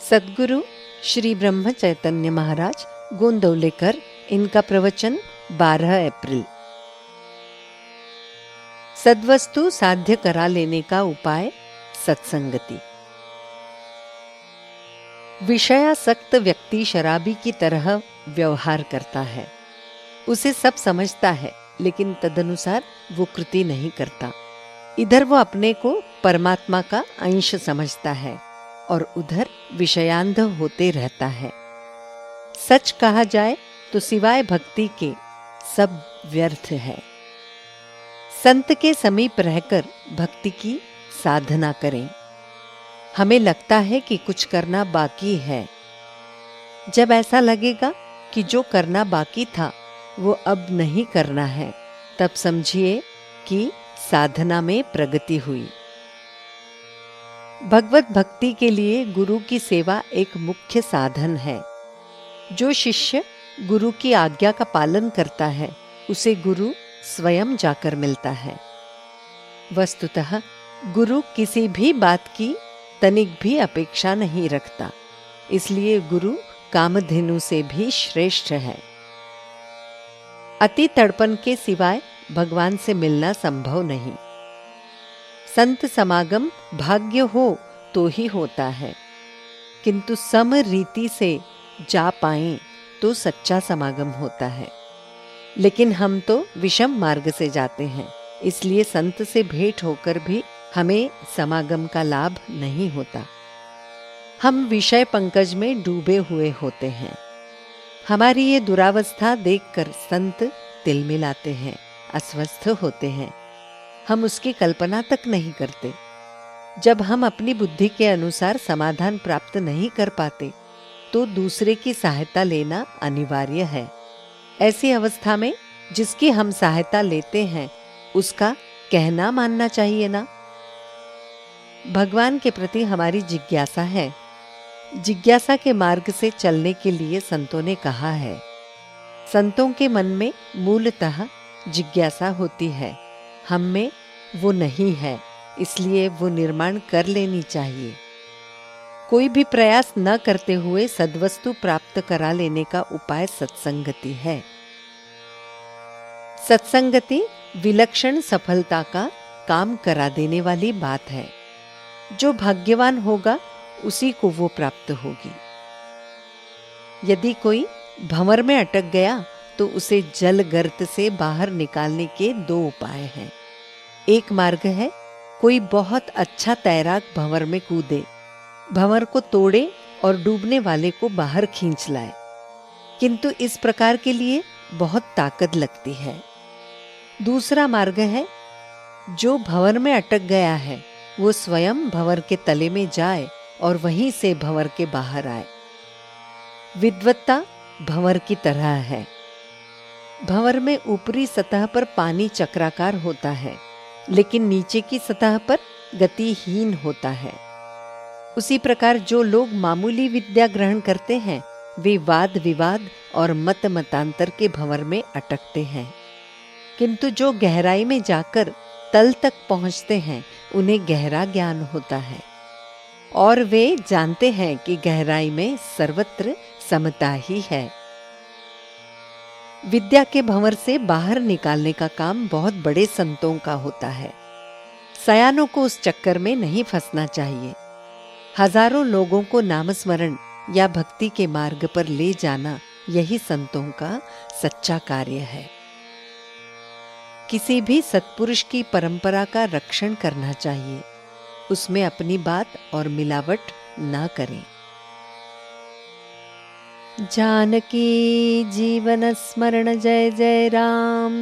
सद्गुरु श्री ब्रह्म चैतन्य महाराज गोंदवलेकर, इनका प्रवचन 12 अप्रैल। सद्वस्तु साध्य करा लेने का उपाय सत्संगति। विषयासक्त व्यक्ति शराबी की तरह व्यवहार करता है। उसे सब समझता है, लेकिन तदनुसार वो कृति नहीं करता। इधर वो अपने को परमात्मा का अंश समझता है और उधर विषयांध होते रहता है। सच कहा जाए तो सिवाय भक्ति के सब व्यर्थ है। संत के समीप रहकर भक्ति की साधना करें। हमें लगता है कि कुछ करना बाकी है। जब ऐसा लगेगा कि जो करना बाकी था वो अब नहीं करना है, तब समझिए कि साधना में प्रगति हुई। भगवत भक्ति के लिए गुरु की सेवा एक मुख्य साधन है। जो शिष्य गुरु की आज्ञा का पालन करता है, उसे गुरु स्वयं जाकर मिलता है। वस्तुतः गुरु किसी भी बात की तनिक भी अपेक्षा नहीं रखता, इसलिए गुरु कामधेनु से भी श्रेष्ठ है। अति तड़पन के सिवाय भगवान से मिलना संभव नहीं। संत समागम भाग्य हो तो ही होता है, किंतु सम रीति से जा पाएं तो सच्चा समागम होता है। लेकिन हम तो विषम मार्ग से जाते हैं, इसलिए संत से भेंट होकर भी हमें समागम का लाभ नहीं होता। हम विषय पंकज में डूबे हुए होते हैं। हमारी ये दुरावस्था देखकर संत तिलमिलाते हैं, अस्वस्थ होते हैं। हम उसकी कल्पना तक नहीं करते। जब हम अपनी बुद्धि के अनुसार समाधान प्राप्त नहीं कर पाते, तो दूसरे की सहायता लेना अनिवार्य है। ऐसी अवस्था में जिसकी हम सहायता लेते हैं, उसका कहना मानना चाहिए ना। भगवान के प्रति हमारी जिज्ञासा है। जिज्ञासा के मार्ग से चलने के लिए संतों ने कहा है। संतों के मन में मूलतः जिज्ञासा होती है, हम में वो नहीं है, इसलिए वो निर्माण कर लेनी चाहिए। कोई भी प्रयास न करते हुए सद्वस्तु प्राप्त करा लेने का उपाय सत्संगति है। सत्संगति विलक्षण सफलता का काम करा देने वाली बात है। जो भाग्यवान होगा उसी को वो प्राप्त होगी। यदि कोई भंवर में अटक गया तो उसे जल गर्त से बाहर निकालने के 2 उपाय हैं। एक मार्ग है, कोई बहुत अच्छा तैराक भंवर में कूदे, भंवर को तोड़े और डूबने वाले को बाहर खींच लाए, किंतु इस प्रकार के लिए बहुत ताकत लगती है। दूसरा मार्ग है, जो भंवर में अटक गया है वो स्वयं भंवर के तले में जाए और वहीं से भंवर के बाहर आए। विद्वत्ता भंवर की तरह है। भंवर में ऊपरी सतह पर पानी चक्राकार होता है, लेकिन नीचे की सतह पर गतिहीन होता है। उसी प्रकार जो लोग मामूली विद्या ग्रहण करते हैं, वे वाद विवाद और मत मतांतर के भंवर में अटकते हैं, किंतु जो गहराई में जाकर तल तक पहुंचते हैं, उन्हें गहरा ज्ञान होता है और वे जानते हैं कि गहराई में सर्वत्र समता ही है। विद्या के भंवर से बाहर निकालने का काम बहुत बड़े संतों का होता है। सयानों को उस चक्कर में नहीं फंसना चाहिए। हजारों लोगों को नामस्मरण या भक्ति के मार्ग पर ले जाना, यही संतों का सच्चा कार्य है। किसी भी सत्पुरुष की परंपरा का रक्षण करना चाहिए, उसमें अपनी बात और मिलावट ना करें। जानकी जीवन स्मरण जय जय राम।